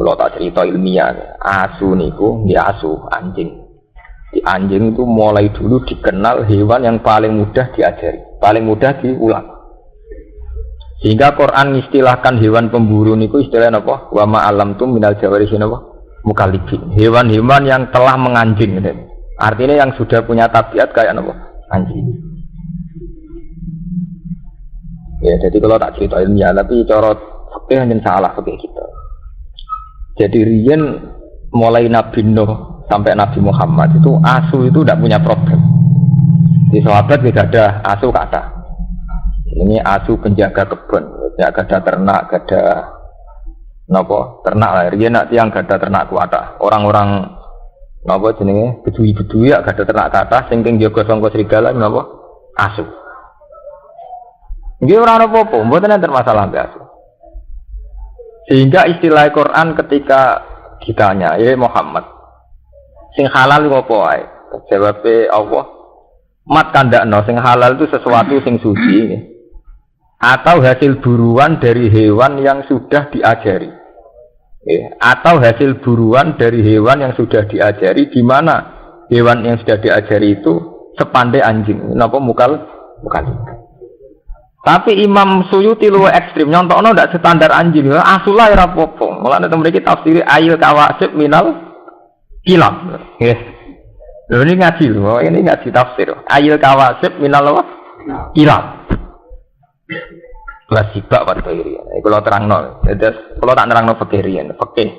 Kalau tak cerita ilmiah, asu niku nggih asu anjing. Di anjing itu mulai dulu dikenal hewan yang paling mudah diajari, paling mudah diulang. Sehingga Quran istilahkan hewan pemburu niku istilahnya apa? Wa ma alamtum minal jawarihi napa? Mukallibin. Hewan-hewan yang telah menganjing. Artinya yang sudah punya tabiat kayak apa? Anjing. Ya, jadi kalau tak cerita ilmiah, tapi cara fikih hanya salah fikih kita. Jadi riyen mulai Nabi Nuh sampai Nabi Muhammad itu asu itu tidak punya problem. Di sahabat tidak ada asu kata. Ini asu penjaga kebun, ya ada ternak, ada nopo ternak lah. Riyen nak tiang ada ternak kuata. Orang-orang nopo jenenge bedui-bedui ya ada ternak kata, sing jaga sangka serigala nopo asu. Nggih ora apa-apa, mboten enten masalah mbek asu. Sehingga istilah Quran ketika ditanya, ya Muhammad, sing halal apa wae? Jawabe Allah, mat kandakno sing halal itu sesuatu sing suci atau hasil buruan dari hewan yang sudah diajari. Atau hasil buruan dari hewan yang sudah diajari, di mana hewan yang sudah diajari itu sepandai anjing. Napa mukal? Tapi Imam Suyuti luwih ekstrim, nyontokno ndak standar anjing. Asulah ora apa-apa. Mulane teng mriki tafsir ayil kawasib minal kilab. Nggih. Lho ini ngaji lho, ini ngaji tafsir. Ayil kawasib minal apa? Kilab. Kelas sibak pada irian. Kalau terangno, jadi kalau tak terangno fakirian, fakir.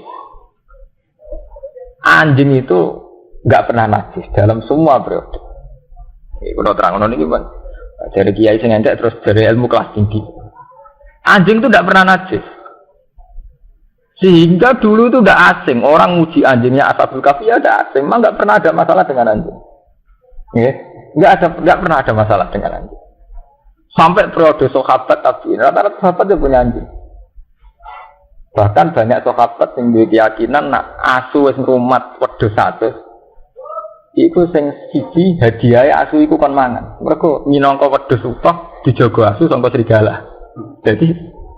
Anjing itu nggak pernah najis dalam semua periode. Kalau terangno ini gimana? Dari kiai sing entek terus dari ilmu kelas tinggi. Anjing itu tidak pernah najis. Sehingga dulu itu tidak asing. Orang muji anjingnya Ashabul Kahfi ya tidak asing. Memang tidak pernah ada masalah dengan anjing. Nggak pernah ada masalah dengan anjing. Sampai periode sahabat tabi'in, rata-rata sahabat dia punya anjing. Bahkan banyak sahabat yang berkeyakinan nak asu wis ngrumat wedhus satu. Iku sing siji hadiah asu iku kon mangan. Mergo minangka wedhus utuh dijaga asu sangka serigala. Jadi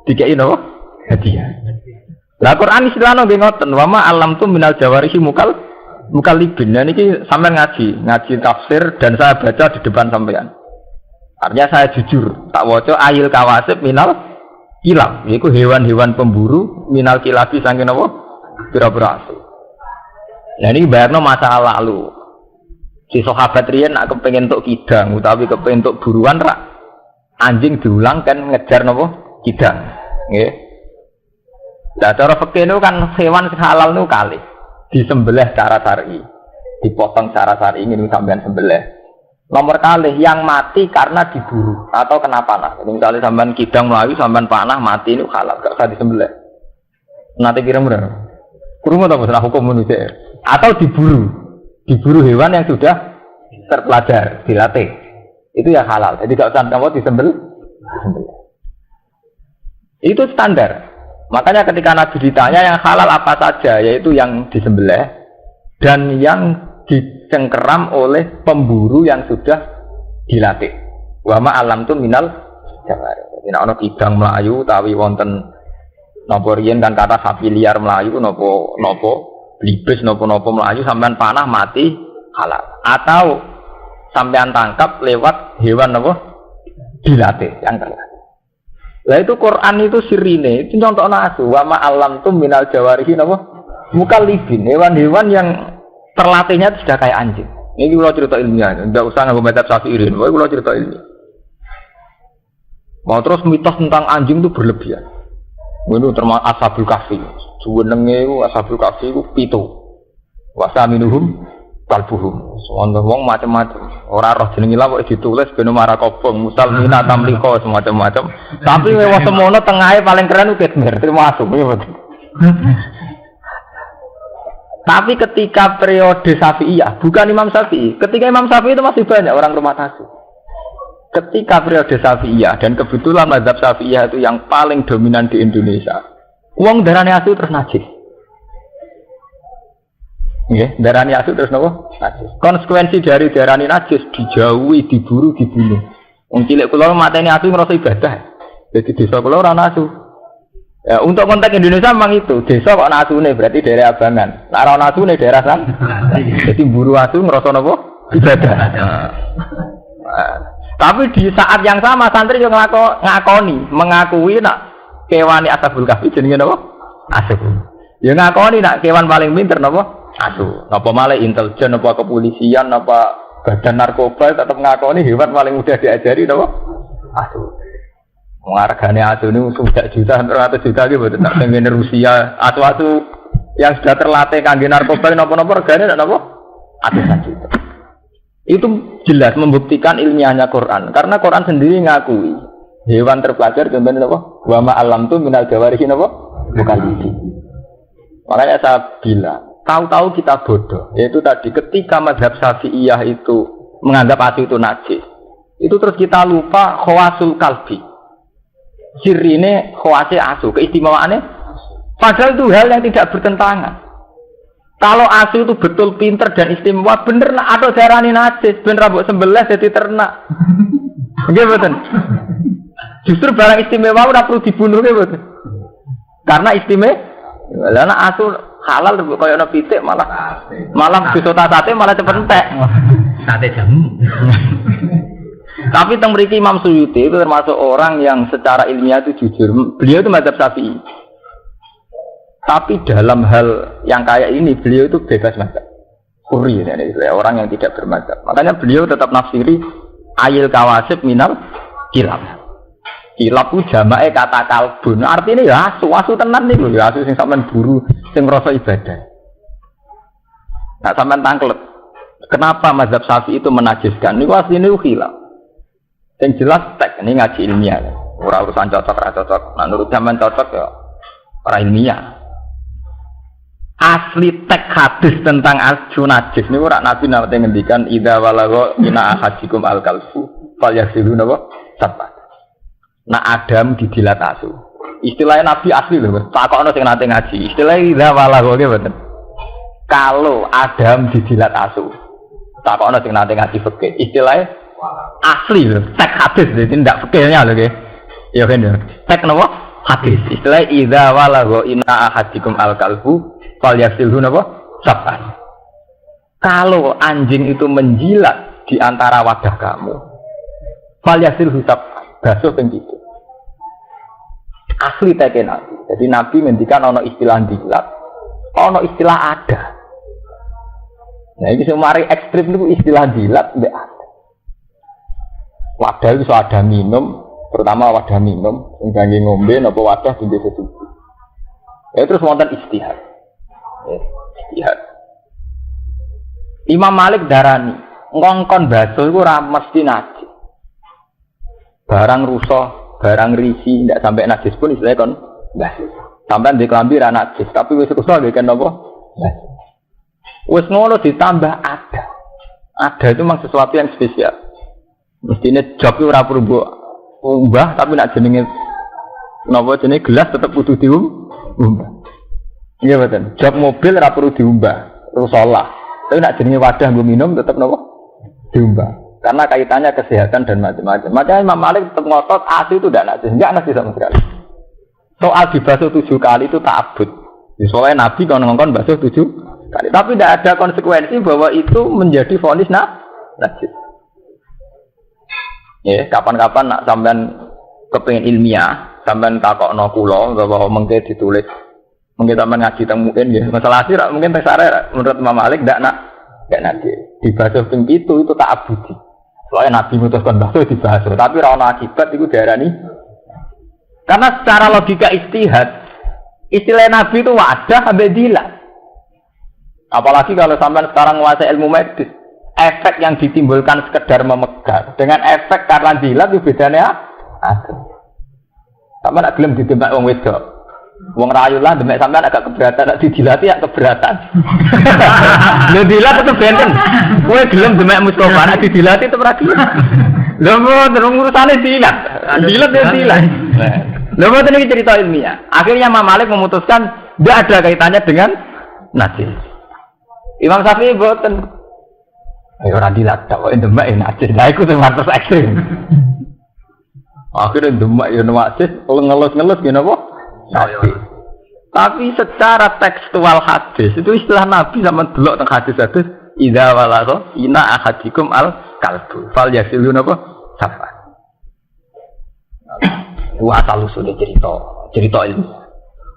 dikeki napa? Hadiah. Lah Quran istilahno nggih ngoten, wa ma alam tu minal jawarihi mukallibin. Nah niki sampean ngaji tafsir dan saya baca di depan sampean. Artinya saya jujur, tak waca ayil kawasib minal kilab. Iku hewan-hewan pemburu minal kilabi saking napa? Pira-pira asu. Nah ini bayarno masa lalu. Si sahabat riyen nak kepengin entuk kidang utawi kepengin entuk buruan rak anjing diulang kan ngejar napa kidang nggih. Lah cara fikih niku kan hewan sing halal niku kalih disembelih secara syar'i, dipotong secara syar'i ngene sampean sembelih. Nomor kalih yang mati karena diburu atau kena panah. Jadi misalnya sampean kidang melayu sampean panah mati niku halal gak usah disembelih. Nanti kira-kira kurang atau masalah hukum manusia atau diburu hewan yang sudah terpelajar, dilatih, itu ya halal. Jadi kalau sampai disembelih. Itu standar. Makanya ketika Nabi ditanya yang halal apa saja, yaitu yang disembelih dan yang dicengkeram oleh pemburu yang sudah dilatih. Wa ma alam tu minal jawari. Jadi ana kidang melayu, tawi wonten napa riyen kan kata sapi liar melayu napa blibes nopo-nopo melayu sampean panah mati halal atau sampean tangkap lewat hewan nopo dilatih yang terlatih. Lah itu Quran itu sirine itu contohna asu wa ma alam tu minal jawarihi nopo mukallibin hewan-hewan yang terlatihnya sudah kayak anjing. Ini kalau cerita ilmiah, tidak usah nganggo metode Syafi'i. Wah kalau cerita ilmiah. Mau terus mitos tentang anjing itu berlebihan. Ini termasuk Ashabul Kahfi. Jenenge Ashabul Kahfi ku 7. Wa saminuhum kalbuhum. Wong macam-macam. Ora roh jenenge lha kok ditulis ben marah kobong, musalmina tamliko semacam-macam. Tapi wewah semono tengahe paling keren ku Kitmir, termasuk. Tapi ketika periode Syafi'iyah, bukan Imam Syafi'i. Ketika Imam Syafi'i itu masih banyak orang rumah asu. Ketika periode Syafi'iyah dan kebetulan mazhab Syafi'iyah itu yang paling dominan di Indonesia. Wong darane asu terus najis. Nggih, darane asu terus napa? Najis. Konsekuensi dari darane najis dijauhi, diburu, dibunuh. Wong cilik kula mateni asu ngrasa ibadah. Jadi desa kula ora ana asu. Ya, untuk konteks Indonesia memang itu desa kok nasune berarti daerah abangan. Nah, ora nasune daerah san. Jadi buru asu ngerasa napa? Ibadah. Tapi di saat yang sama santri yo ngakoni, mengakui nak kewani ashabul kahfi jenenge napa? Asu. Ya ngakoni nak kewan paling pinter napa? Asu. Napa malah intelijen napa kepolisian napa badan narkoba tetap ngakoni hewan paling mudah diajari napa? Asu. Hargane asu ini sudah juta, 100 juta gitu, betul. Tak pengen Rusia, asu-asu yang sudah terlatih kangge narkoba, nopo-nopo harganya tidak nopo, ratusan juta. Itu jelas membuktikan ilmiahnya Quran, karena Quran sendiri ngakui hewan terpelajar contohnya nopo, wama alam tu minal jawarihi nopo, bukan itu. Makanya saya bilang, tahu-tahu kita bodoh. Yaitu tadi ketika mazhab Syafi'iyah itu menganggap asu itu najis, itu terus kita lupa khawasul kalbi. Sirine khawase asu, keistimewaannya padahal itu hal yang tidak bertentangan. Kalau asu itu betul pinter dan istimewa, bener nak atau darani najis, ben rambut sembelah jadi ternak. Nggih mboten. Justru barang istimewa ora perlu dibunuh nggih mboten. Karena istimewa, lha nek asu halal koyo ana pitik malah disota sate malah cepet entek. Sate jamu. Tapi teng mriki Imam Suyuti itu termasuk orang yang secara ilmiah itu jujur. Beliau itu mazhab Syafi'i. Tapi dalam hal yang kayak ini beliau itu bebas mazhab. Huri orang yang tidak bermazhab. Makanya beliau tetap nafsiri ayil kawasib minal kilab. Kilab itu jamae kata kalbun. Artinya ya asu tenan niku ya asu sing sampean buru sing ngrasa ibadah. Nah sampean tangklet. Kenapa mazhab Syafi'i itu menajiskan? Niku asline khilaf. Yang jelas tek ini ngaji ilmiah, orang urusan cocok ra cocok. Nah, menurut zaman cocok ya orang ilmiah. Asli tek hadis tentang asu najis ini orang Nabi nanti ngendikan idza walagha ina ahadikum al-kalfu falyasilu napa sabat. Nah Adam dijilat asu. Istilahnya Nabi asli lho, takokno sing nate ngaji. Istilahnya idza walagha nggih mboten. Kalau Adam dijilat asu. Takokno sing nate ngaji fikih. Istilahnya asli loh, tek hadis jadi tidak fikirnya loh ya kan ya tek nopo hadis istilah idza walagha inna ahadikum al-kalbu falyasilhu nopo sab'an. Kalau anjing itu menjilat di antara wadah kamu falyasilhu sab'an, basuh ping 7. Asli teke Nabi. Jadi Nabi ngendikan ono istilah jilat, ono istilah ada. Nah ini semari ekstrim itu istilah jilat mbek ada. Wadah itu ada minum, terutama wadah minum, ngangge ngombe napa wadah dinggo sesuci. Ya terus wonten istihad. Istihad. Imam Malik darani, ngongkon basuh iku ora mesti najis. Barang rusak, barang risi ndak sampai najis pun istilahnya kon basuh. Sampeyan ndek klambi ra najis, tapi wis rusak nggih kan napa? Basuh. Wis ngono ditambah ada. Ada itu memang sesuatu yang spesial. Mestinya job itu ora perlu umbah tapi nak jenenge napa jenenge gelas tetep kudu diumbah. Iya betul. Job mobil ora perlu diumbah, rusolah. Tapi nak jenenge wadah nggo minum tetep napa diumbah. Karena kaitannya kesehatan dan macam-macam. Makanya Imam Malik tetap ngotot asu itu tidak najis, enggak najis sama sekali. Soal dibasuh 7 kali itu ta'abbud. Soalnya Nabi kalau ngongkon basuh 7 kali, tapi tidak ada konsekuensi bahwa itu menjadi vonis najis. Ya, kapan-kapan nak sampean kepengin ilmiah, sampean takokno kula bahwa mengke ditulis, mengke sampean ngaji teng mungkin ya. Masalah sih mungkin teng sare menurut Imam Malik ndak nanti dibasuh ping 7 itu tak abudi. Soalnya Nabi mutuskan basuh dibasuh, tapi ora ono akibat iku diarani. Karena secara logika istihad, istilah Nabi itu wadah ambek dilat. Apalagi kalau sampean sekarang menguasai ilmu medis. Efek yang ditimbulkan sekedar memegang dengan efek karena jilat itu bedanya ada. Sama nak gelem ditembak wong wedok. Wong rayu lah demek sampean agak keberatan, nak dijilati ya keberatan. Lho dilat tetep benten. Kowe gelem demek Mustofa nak dijilati tetep ra gelem. Lho terus urusane dilat. Dilat ya dilat. Lho mboten iki cerita ilmiah. Akhirnya Imam Malik memutuskan tidak ada kaitannya dengan najis. Imam Syafi'i mboten. Ayo orang dilat, tak kok demak najis. Lah iku sing terus ekstrem. Akhirnya demak yo najis, ngelus-ngelus ngene apa? Nabi. Tapi secara tekstual hadis itu istilah Nabi sama delok teng hadis-hadis idza walagha ina ahadikum al kalbu fal yasilu napa safa. Wa asal usul cerita ilmu.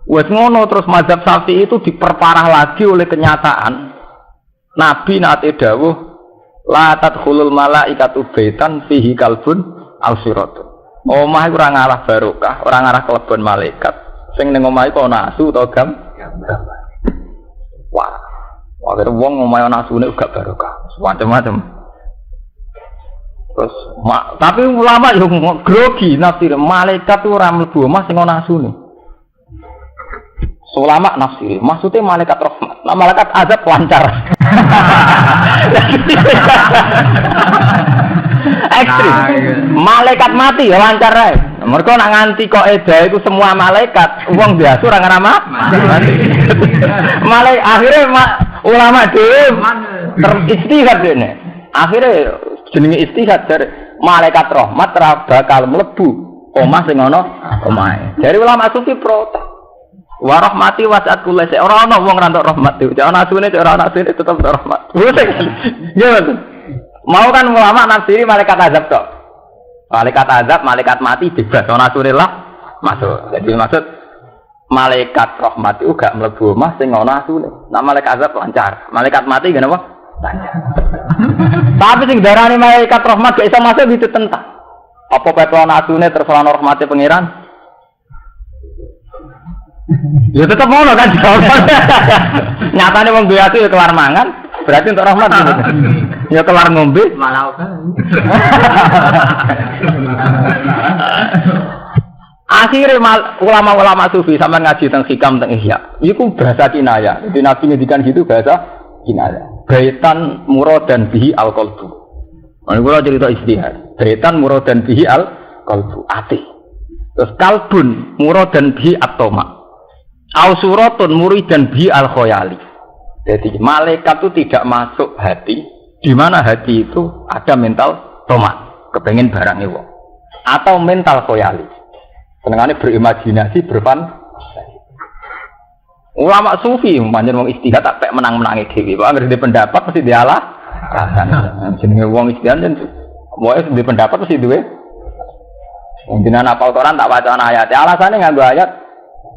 Wes ngono terus mazhab Syafi'i itu diperparah lagi oleh kenyataan Nabi nate dawuh la tadkhulul malaikatu baitan fihi kalbun aw siratun. Omah iku ora ngalah barokah, ora ngalah kelebon malaikat. Sing ning omah iku ana asu utawa gambar. Wah. Akhire wong omah ana asune uga barokah. Macam-macam. Terus tapi ulama yo grogi nafsir malaikat ora mlebu omah sing ana asune. Ulama nafsir, maksudnya malaikat rahmat. Nah, malaikat azab lancar. Ekstrim. Malaikat mati ya lancar ae. Mergo nak nganti kok eda iku semua malaikat, wong biasa ora ngarama mati. Malaikat akhire ulama dhewe teristihad dene. Akhire jenenge istihad dari malaikat rahmat ora bakal mlebu omah sing ana omahe. Dari ulama sufi protes. Wa rahmati wasi'at kulli syai. Ora ana wong ra entuk rahmat iki. Ana asune ora ana asune tetep rahmat. Gimana? Mau kan ulama nafsiri malaikat azab tok. Malaikat azab, malaikat mati bebas. Ana asune lah masuk. Jadi maksud malaikat rahmat itu gak mlebu omah sing ana asune. Nah malaikat azab lancar. Malaikat mati gak apa? Lancar. Tapi sing darani malaikat rahmat gak iso masuk itu tentang. Apa peto ana asune terus ana rahmate pangeran? Ya tetap ngono kan jawaban. Nyatane wong duwe ati ya kelar mangan, berarti untuk rahmat gitu. Ya kelar ngombe malah kan. Akhire ulama-ulama sufi sampean ngaji teng hikam teng ihya. Iku bahasa kinaya. Jadi Nabi ngendikan gitu bahasa kinaya. Baitan muradan bihi al-qalbu. Ana kula cerita istihad. Baitan muradan bihi al-qalbu, ati. Terus kalbun muradan bihi at-tama. Au suratun muridan bi al khoyali. Jadi malaikat itu tidak masuk hati, di mana hati itu ada mental tomat, kepengen barang wong, atau mental khoyali. Senengane berimajinasi, berfantasi. Ulama sufi manjen wong istihad tak pek menang-menangi dhewe. Kok anggere di pendapat mesti dialah. Jenenge wong istihad jen wae di pendapat mesti duwe. Wong jenengan apal Quran tak waca ayat. Alasane nganggo ayat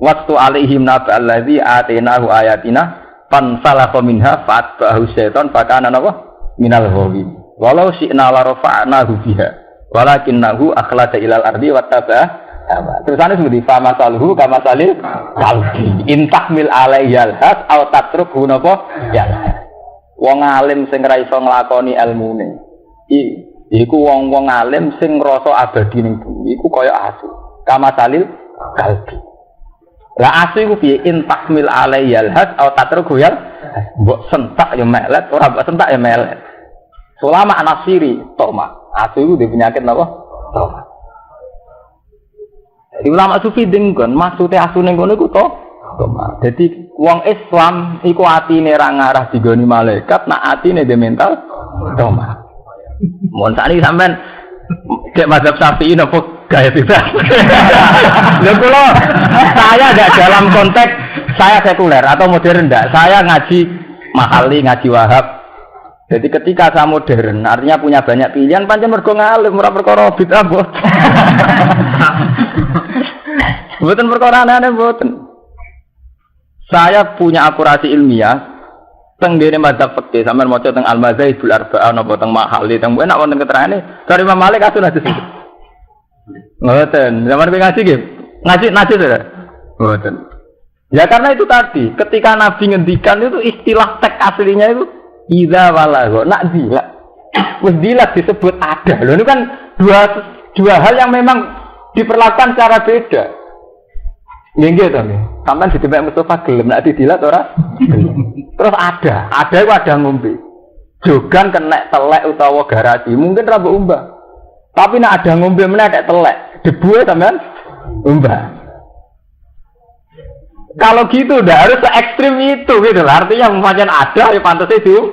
waktu alaihim naba allazi atainahu ayatina fansalakha minha fatba'ahu syaitan fakana napa minal ghawin walau syi'na la rafa'nahu biha walakinnahu akhlada ilal ardi wattaba'a hawa. Terusane seperti fama salhu kama salil kalbi intahmil alaiyal has au tatrukhu napa ya. Wong alim sing ra iso nglakoni ilmune iku wong-wong alim sing ngrasa abadi ning bumi iku kaya asu kama salil kalbi. Lah asu iku piye intahmil alaiyal had au tatruku ya mbok sentak ya melet ora mbok sentak ya melet. Ulama nafsiri toma asu iku penyakit napa? Toma. Jadi ulama sufi dengkon maksude asu ning kono iku toma. Jadi wong Islam iku atine ra ngarah digoni malaikat nak atine de mental toma. Mun sakniki sampean dek mazhab Syafi'i napa gaya bebas. Lha kula saya enggak dalam konteks saya sekuler atau modern enggak. Saya ngaji Mahali, ngaji Wahab. Jadi ketika saya modern, artinya punya banyak pilihan pancen mergo ngalim ora perkara bid'ah mbok. Mboten perkara aneh mboten. Saya punya akurasi ilmiah teng dene mazhab fikih sampean maca teng Al-Mazhabul Arba'ah napa teng Mahali teng enak wonten keterangane dari Imam Malik kasus hadis itu. Ngoten, zaman ngaji nggih. Ngaji saudara. Ngoten. Ya karena itu tadi, ketika Nabi ngendikan itu istilah teks aslinya itu idza walagha, nak dilak. Wis dilak disebut ada. Loh ini kan dua hal yang memang diperlakukan secara beda. Nggih to nggih. Sampeyan ditembak Mustafa gelem nak dilak ora? Terus ada itu ada ngombe. Jogan kena telek utawa garasi, mungkin ra mbok umbah. Tapi nak ada ngombe meneh nek telek, debu sampean umbah. Kalau gitu udah harus se ekstrim itu gitu lah. Artinya macam ada ya pantas itu.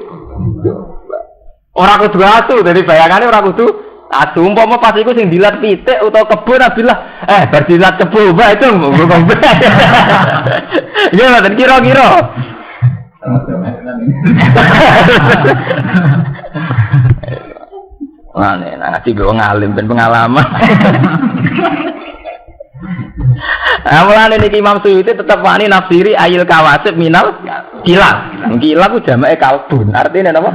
Orang kudu asu dari bayangannya orang kudu Aduh umpama pas iku sing dilat pitik utawa kebun abilah bar dilat kebun bae itu ngomong. Nggih mboten kira-kira. Nah, ngaji gue ngalim ben pengalaman. Mulane niki Imam Suyuti tetep wani nafsiri ayil kawasib minal kilab. Kilab ku jamake kalbun. Artine napa?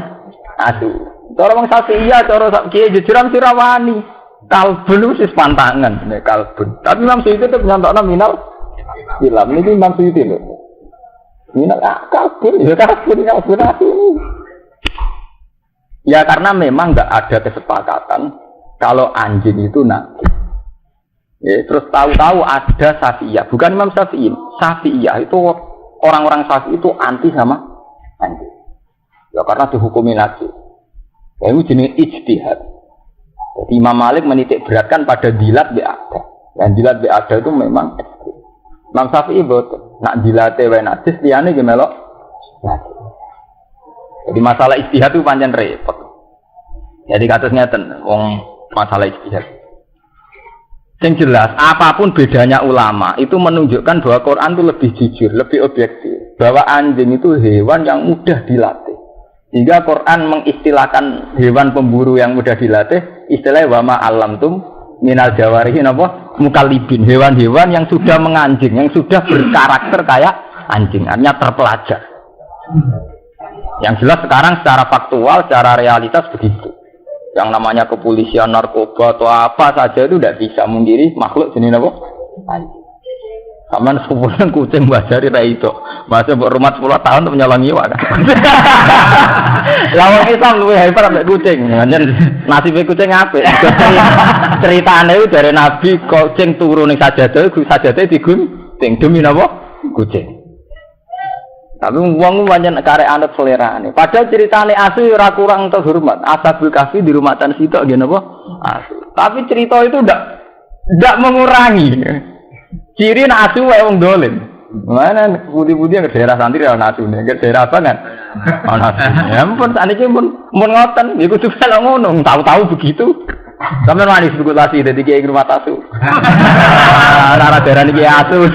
Aduh. Cara wong Syafi'iyah cara kiye jujuran sira wani. Kalbun wis pantangan nek kalbun. Tapi Imam Suyuti tetep nyantokno minal kilab. Niki Imam Suyuti lho. Minal kalbun ya kalbun ya karena memang nggak ada kesepakatan kalau anjing itu najis. Ya, terus tahu-tahu ada Syafi'iyah, bukan Imam Syafi'i. Syafi'iyah itu orang-orang Syafi'i itu anti sama anjing. Ya karena dihukumi najis. Ya itu jenis ijtihad. Jadi Imam Malik menitik beratkan pada dilat bi'ada. Dan dilat bi'ada itu memang ekstrim. Imam Syafi'i betul. Nak dilate wae najis liyane ge melok najis. Jadi masalah ijtihad itu pancen repot. Jadi kados ngeten wong masalah ijtihad. Yang jelas apapun bedanya ulama itu menunjukkan bahwa Quran itu lebih jujur, lebih objektif. Bahwa anjing itu hewan yang mudah dilatih. Sehingga Quran mengistilahkan hewan pemburu yang mudah dilatih istilahnya wa ma alamtum minal jawarihi napa mukallibin, hewan-hewan yang sudah menganjing, yang sudah berkarakter kayak anjing, artinya terpelajar. Yang jelas sekarang secara faktual, secara realitas begitu. Yang namanya kepolisian, narkoba atau apa saja itu tidak bisa mengiri makhluk jenis apa? Anjing. Saman sepupunan kucing bajari ra itu. Masa buat rumah 10 tahun untuk menyolongi wae. Lah wong Islam luwih hebat ambek kucing. Nasibe kucing apik. Ceritane itu dari Nabi kucing turu ning sajadah digunting demi napa? Kucing. Tapi wong pancen karek anut selerane. Padahal ceritane asu ora kurang terhormat. Ashabul Kahfi di rumatan sitok nggih napa? Asu. Tapi cerita itu ndak mengurangi. Ciri nak asu wae wong dolim. Mana budi-budi ke daerah santri ana asune, ke daerah apa kan? Ana asu. Ya ampun saniki mun ngoten, iku juga lho ngono, tahu-tahu begitu. Sampeyan wani spekulasi dadi kiai rumah asu. Ora darani kiai asu.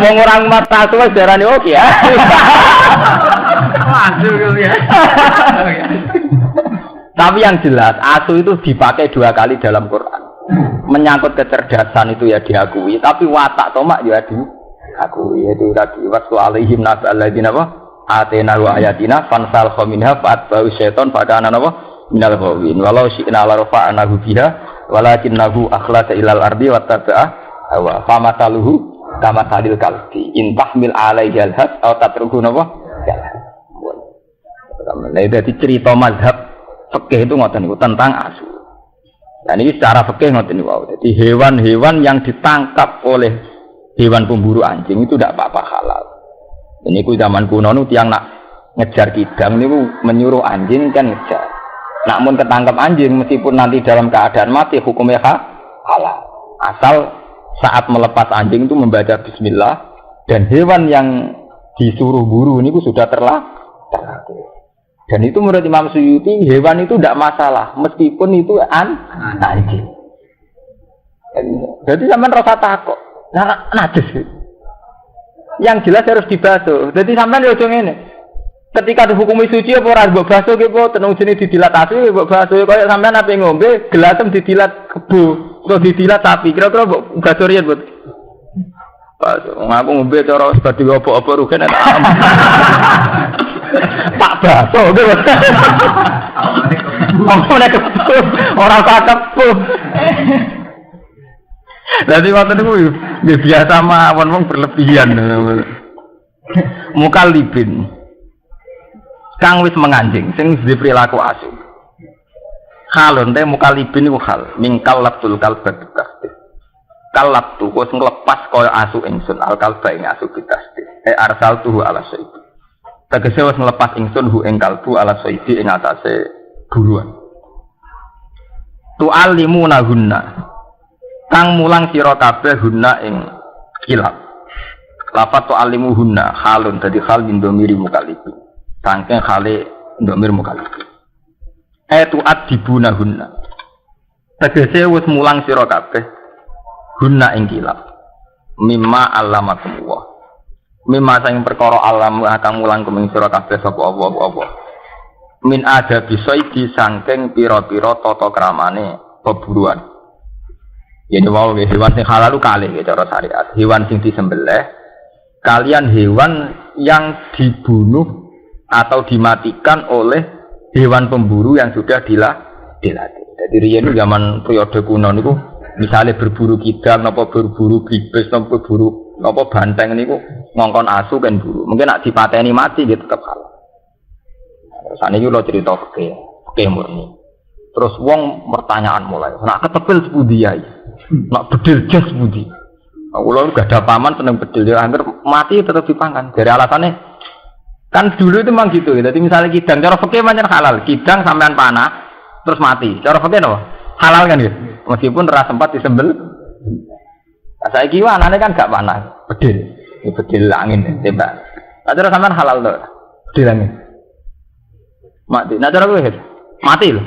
Wong orang mata asu wis darani oke ya. Asu ya. Tapi yang jelas asu itu dipakai 2 kali dalam Quran. Menyangkut kecerdasan itu ya diakui, tapi watak tomak ya diakui. Itu tadi waslu alaihim nabal ladina wa atena wa ayatina fansal minha fatba'u syaiton fakana napa minal ghawin. Walau syi'na la rafa'nahu biha walakinnahu akhlasa ilal ardi wattaba'a hawa famataluhu kama salil kalbi in tahmil alaihi alhas aw tatruhu napa jalan. Nah, itu cerita mazhab fikih itu ngoten niku tentang asu. Nah ini secara fikih ngoten niku. Jadi hewan-hewan yang ditangkap oleh hewan pemburu anjing itu tidak apa-apa halal. Ini ku zaman kuno nu tiang nak ngejar kidang niku menyuruh anjing kan ngejar. Namun ketangkap anjing meskipun nanti dalam keadaan mati hukumnya halal. Asal saat melepas anjing itu membaca bismillah dan hewan yang disuruh buru niku sudah terlatih. Dan itu menurut Imam Suyuti hewan itu tidak masalah meskipun itu anjing. Jadi sampean rasa takut. Nah, najis. Yang jelas harus dibasuh. Jadi sampean yo ngene. Ketika dihukumi suci apa ora mbok basuh ki apa tenung jenenge didilatasi mbok basuh kaya sampean ape ngombe gelasem didilat kebo atau didilat sapi. Kira-kira mbok basuh riyen, Bu. Basuh. Aku ngombe cara seperti apa-apa rugen enak. Pak basuh gitu. Orang cakep. Jadi waktu itu biasa mawon wong berlebihan. Mukallibin. Kang wis menganjing sing diperilaku asu. Halon teh mukallibin iku hal mingkal labtul kalbat tasdid. Kalabtu wis nglepas kaya asu ingsun al kalba ing asu bitasdid. Arsal tuhu ala sayyid. Tegese wis nglepas ingsun hu ing kalbu ala sayyid ing atase buruan. Tu'allimuna hunna. Kang mulang sira kabeh hunna ing kilab. Lafat tu'allimu hunna halun dadi hal min domiri mukallibin. Sangking khali ndomir mukallaf. Tu'adibuna hunna. Tegese wis mulang sira kabeh guna ing kilap. Mimma allamakumullah. Mimma sing perkara alam akan mulang kuming sira kabeh sapa apa. Min ada bisaidi saking pira-pira tata kramane peburuan. Yen wae hewan sing halal ku kalih cara syariat. Hewan sing disembelih kalian hewan yang dibunuh atau dimatikan oleh hewan pemburu yang sudah dilatih. Jadi riyen zaman periode kuno niku misalnya berburu kidang napa berburu gribes napa berburu napa banteng niku ngongkon asu kan buru. Mungkin nak dipateni mati dia tetep halal. Terus saniki lho cerita fikih murni. Terus wong pertanyaan mulai, nak ketepil sepundi yai? Nak bedil jas sepundi? Kula gak ada paman seneng bedil ya hampir mati tetep dipangan. Dari alasannya kan dulu itu memang gitu. Jadi misalnya kidang cara fikih pancen halal, kidang sampean panah terus mati. Cara fikih napa? Halal kan gitu. Meskipun ora sempat disembel. Nah, saiki anane kan gak panah, bedil. Ini bedil angin tembak. Nah, cara sampean halal to. Bedil angin. Mati. Nah, cara kowe mati lho.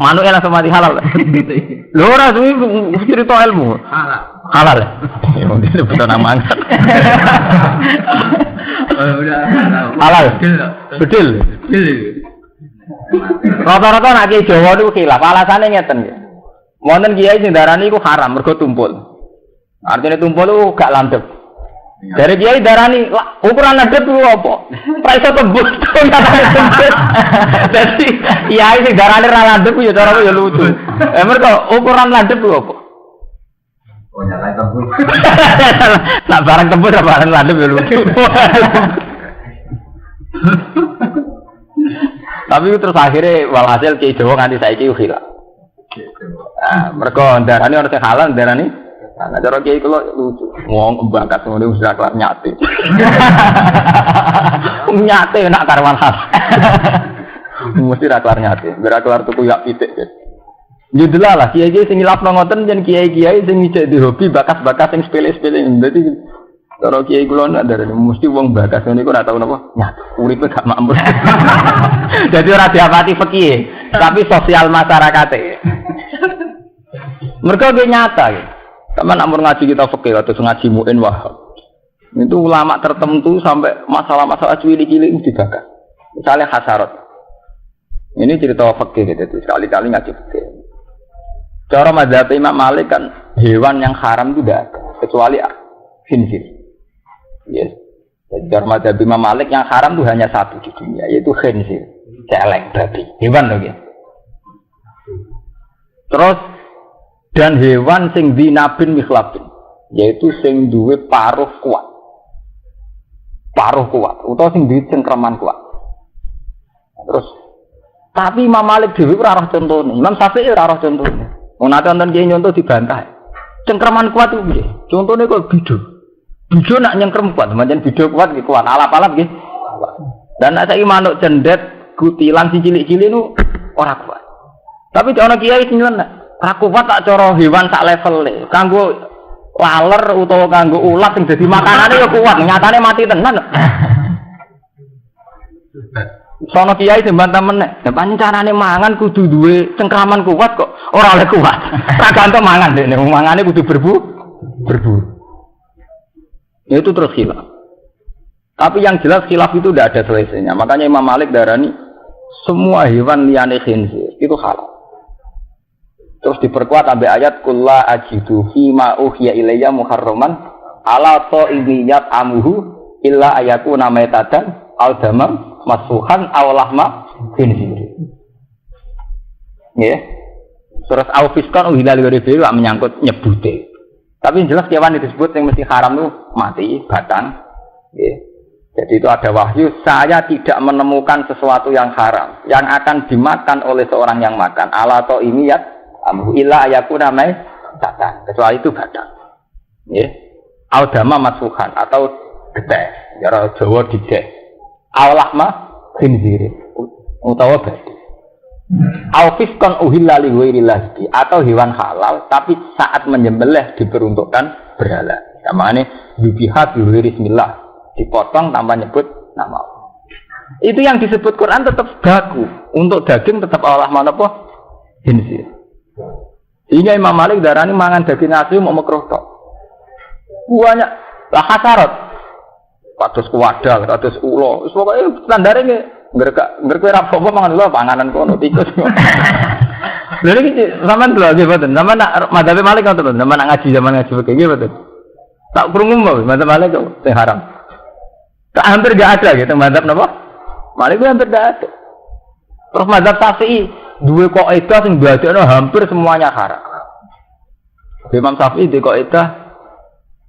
Manuke langsung mati halal. Lho ora suwi cerita ilmu. Halal. Halal. Ya mungkin betul nama angkat. Halal. Bedil. Rata-rata nak kiai Jawa niku khilaf. Alasane ngeten nggih. Wonten kiai sing darani iku haram mergo tumpul. Artinya tumpul itu gak landep. Dari kiai darani ukuran landep itu apa? Ra iso tembus katane tembus. Dadi kiai sing darani ra landep ya cara ya lucu. Mergo ukuran landep itu apa? Oh nyala tembus. Nak barang tembus apa barang landep ya lucu. Tapi terus akhirnya walhasil kiai Jawa nganti saiki khilaf. Nah, mereka darani orang sing halal darani. Nah, cara kiai kula lucu. Wong bakat ngono wis ra kelar nyate. Nyate nak karwan hal. Mesti ra kelar nyate. Ora kelar tuku yak pitik. Judul lah kiai-kiai sing ngilafno ngoten jen kiai-kiai sing ngijek di hobi bakat-bakat sing sepele-sepele. Dadi cara kiai kula nak darani mesti wong bakat ngene iku ora tau napa nyate. Uripe gak makmur. Jadi ora diapati fikih, tapi sosial masyarakate. Mereka ge nyata ya. Sama nak ngaji kita fikih atau ngaji muin wahab. Itu ulama tertentu sampai masalah-masalah cilik-cilik dibakar. Misalnya hasyarat. Ini cerita fikih gitu. Sekali-kali ngaji fikih. Cara mazhab Imam Malik kan hewan yang haram itu tidak ada kecuali khinzir. Yes. Cara mazhab Imam Malik yang haram itu hanya satu di dunia yaitu khinzir. Celeng babi. Hewan loh ya. Terus dan hewan sing dinabin mikhlabin yaitu sing duwe paruh kuat utawa sing duwe cengkraman kuat. Terus tapi Imam Malik dhewe ora roh contone, Imam Syafi'i ora roh contone. Wong nate wonten kiye nyonto dibantah. Cengkraman kuat ku piye? Contone kok bido. Bido nak nyengkrem kuat, pancen bido kuat iki kuat, alap-alap nggih. Dan nek saiki manuk cendet kutilan sing cilik-cilik nu ora kuat. Tapi ana kiai sing nyeleneh aku kuat tak cara hewan sak level kanggo laler utawa kanggo ulat sing dadi makanane ya kuat nyatane mati tenan. Sono kiai sing bantah meneh pancen carane mangan kudu duwe cengkraman kuat kok ora oleh kuat. Ra gantung mangan dene mangane kudu berburu. Ya itu terus khilaf. Tapi yang jelas khilaf itu tidak ada selesainya. Makanya Imam Malik darani semua hewan liyane khinzir itu halal. Terus diperkuat sampai ayat kulla ajidu fi ma uhiya ilayya muharraman ala ta'imiyat amuhu illa ayakuna maitatan al damam masfuhan aw lahma khinzir. Nggih. Terus au fiskan uhilal ghairihi menyangkut nyebute. Tapi yang jelas hewan disebut yang mesti haram itu mati, batang. Nggih. Jadi itu ada wahyu, saya tidak menemukan sesuatu yang haram yang akan dimakan oleh seorang yang makan ala ta'imiyat amhu illa ayakuna mai batang, kecuali itu batang. Nggih. Audama masfuhan atau geteh, cara Jawa dideh. Awlahma khinzir utawa babi. Aufiskan uhilla li ghairillahi atau hewan halal tapi saat menyembelih diperuntukkan berhala. Namanya yubiha bi ghairi bismillah, dipotong tanpa nyebut nama Allah. Itu yang disebut Quran tetap baku. Untuk daging tetap Allah mana apa? Khinzir. Sehingga Imam Malik darani mangan daging asu mau makruh tok. Banyak lah hasarat. Kados kuwadah, kados ulo. Wis pokoke standare ngerek ora apa-apa mangan ulo panganan kono tikus. Lha iki sampean lho nggih mboten. Sampean nak madzhab Malik ngoten lho, sampean nak ngaji zaman ngaji begini nggih mboten. Tak krungu mbok madzhab Malik kok sing haram. Tak hampir enggak ada gitu madzhab napa? Malik hampir enggak ada. Terus madzhab Syafi'i duwe kaidah sing dadekno hampir semuanya haram. Imam Syafi'i duwe kaidah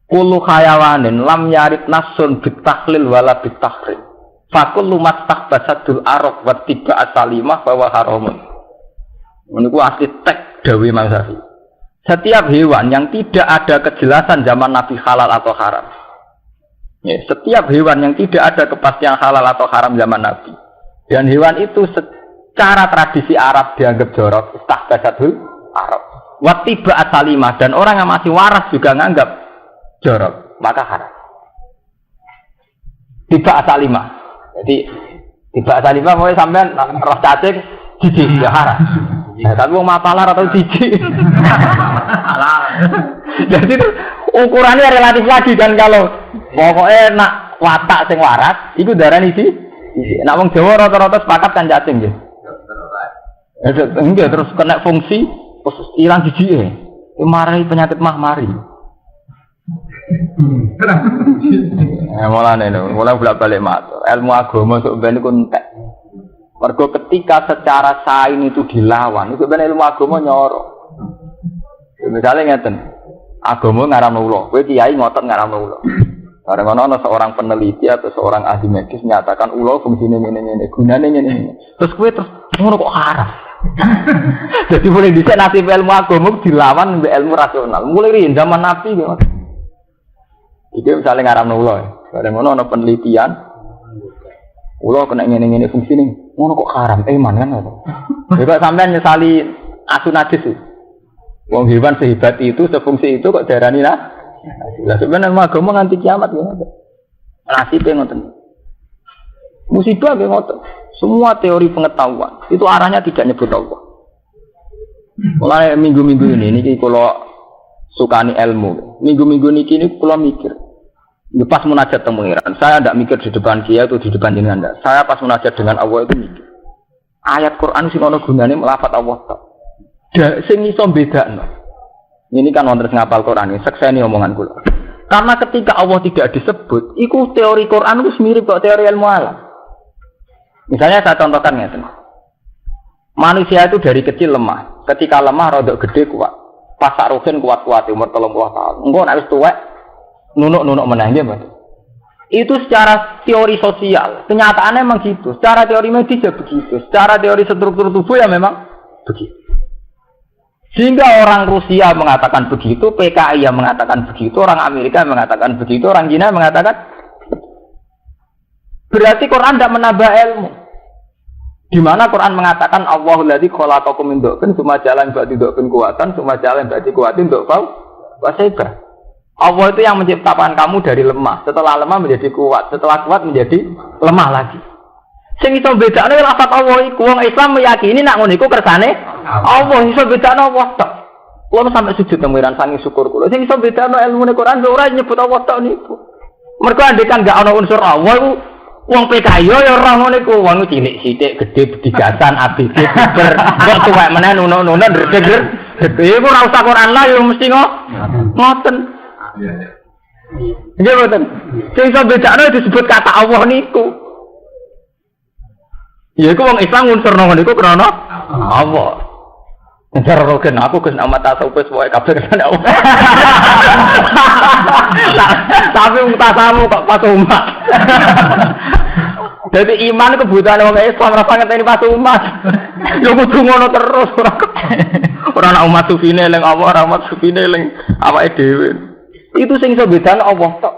kullu hayawanin lam yarid nafsun bitahlil wala bitahrim. Fakullu mastahbasadul arab wa tiba asalimah bahwa haramun. Menurutku asli tek dawe Imam Syafi'i. Setiap hewan yang tidak ada kejelasan zaman Nabi halal atau haram. Ya, setiap hewan yang tidak ada kepastian halal atau haram zaman Nabi. Dan hewan itu secara tradisi Arab dianggap jorok. Istahbasadul Arab. Watiba asalimah. Dan orang yang masih waras juga nganggap jorok. Maka haram. Tiba asalimah. Jadi tiba asalimah mulai sampai roh cacing jijik ya haram. Nah, tapi mau mapalar atau jijik. Jadi itu ukurannya relatif lagi kan kalau pokoknya nak watak sing waras, itu darah isi. Nak wong Jawa rata-rata sepakat kan cacing ya. Enggak terus kena fungsi, terus hilang jijik. Mari penyakit mah mari. Mulane mulai bolak-balik matur. Ilmu agama sok ben iku entek. Mergo ketika secara sain itu dilawan, itu ben ilmu agama nyorok. Misalnya ngeten, agama ngaramno ulo, kowe kiai ngotot ngaramno ulo. Bareng ana seorang peneliti atau seorang ahli medis menyatakan ulo fungsine ngene-ngene, gunane ngene-ngene. Terus kowe terus ngono kok haram. Jadi mulai dhisik nasib ilmu agama dilawan mbek ilmu rasional. Mulai riyen zaman Nabi ngono. Iki misalnya ngaramno ulo, bareng ana penelitian ulo kena ngene-ngene fungsine. Ngono kok haram, iman kan ngono. Juga sampean nyesali asu najis itu. Wong hewan sehebat itu, sefungsi itu kok darani lah. Lah sebenarnya agama nganti kiamat ngono. Nasibe ngoten. Musibah nggih ngoten. Semua teori pengetahuan itu arahnya tidak nyebut Allah. Mulai minggu-minggu ini kula sukani ilmu. Minggu-minggu niki kula mikir. Pas munajat teng pengiran, saya tidak mikir di depan dia atau di depan jenengan. Saya pas munajat dengan Allah itu mikir. Ayat Quran sing ana gunane melafat Allah tok. Sing iso bedakno. Ini kan wonten sing ngapal Quran iki, sekseni omongan kula. Karena ketika Allah tidak disebut, iku teori Quran itu mirip kok teori ilmu alam. Misalnya saya contohkan ngeten. Manusia itu dari kecil lemah. Ketika lemah rodok gede kuat. Pas sakruhin kuat-kuat umur 30 tahun. Engko nek wis tuwek nunuk menangnya betul. Itu secara teori sosial, kenyataannya memang gitu. Secara teori medis ya begitu. Secara teori struktur tubuh ya memang begitu. Sehingga orang Rusia mengatakan begitu, PKI yang mengatakan begitu, orang Amerika mengatakan begitu, orang Cina mengatakan berarti Quran tidak menambah ilmu. Di mana Quran mengatakan Allahul ladzi khalaqakum min dha'fin tsumma ja'ala min ba'di dha'fin quwwatan tsumma ja'ala min ba'di quwwatin dha'fan wa shayba. Allah itu yang menciptakan kamu dari lemah, setelah lemah menjadi kuat, setelah kuat menjadi lemah lagi. Sing iso bedakne lafaz Allah iku wong Islam meyakini nek ngono iku kersane Allah iso bedakno Allah tok. Kulo sampe sujud nang sangi syukur kulo. Sing iso bedakno ilmune Quran ora nyebut Allah tok niku. Mergo andekan gak ana unsur Allah iku wong PKI ya ora ngono iku, wong cilik sithik gedhe digasan abg ber kok tuwek meneh nuno-nuno ndredeg. Iku ora usah Quran lah ya mesti ngoten. Iya betul. Sing iso bedakno disebut kata Allah niku. Ya iku wong Islam unsur nang niku krana Allah. Cara rogen aku Gus nama tasawuf wae kabeh kan Allah. Tapi mutasamu kok pas umat. Jadi iman kebutuhan wong Islam ora ngerteni pas umat. Ya kudu ngono terus ora ana umat sufine eling Allah, ora umat sufine eling awake dhewe. Itu sing iso bedane Allah tok.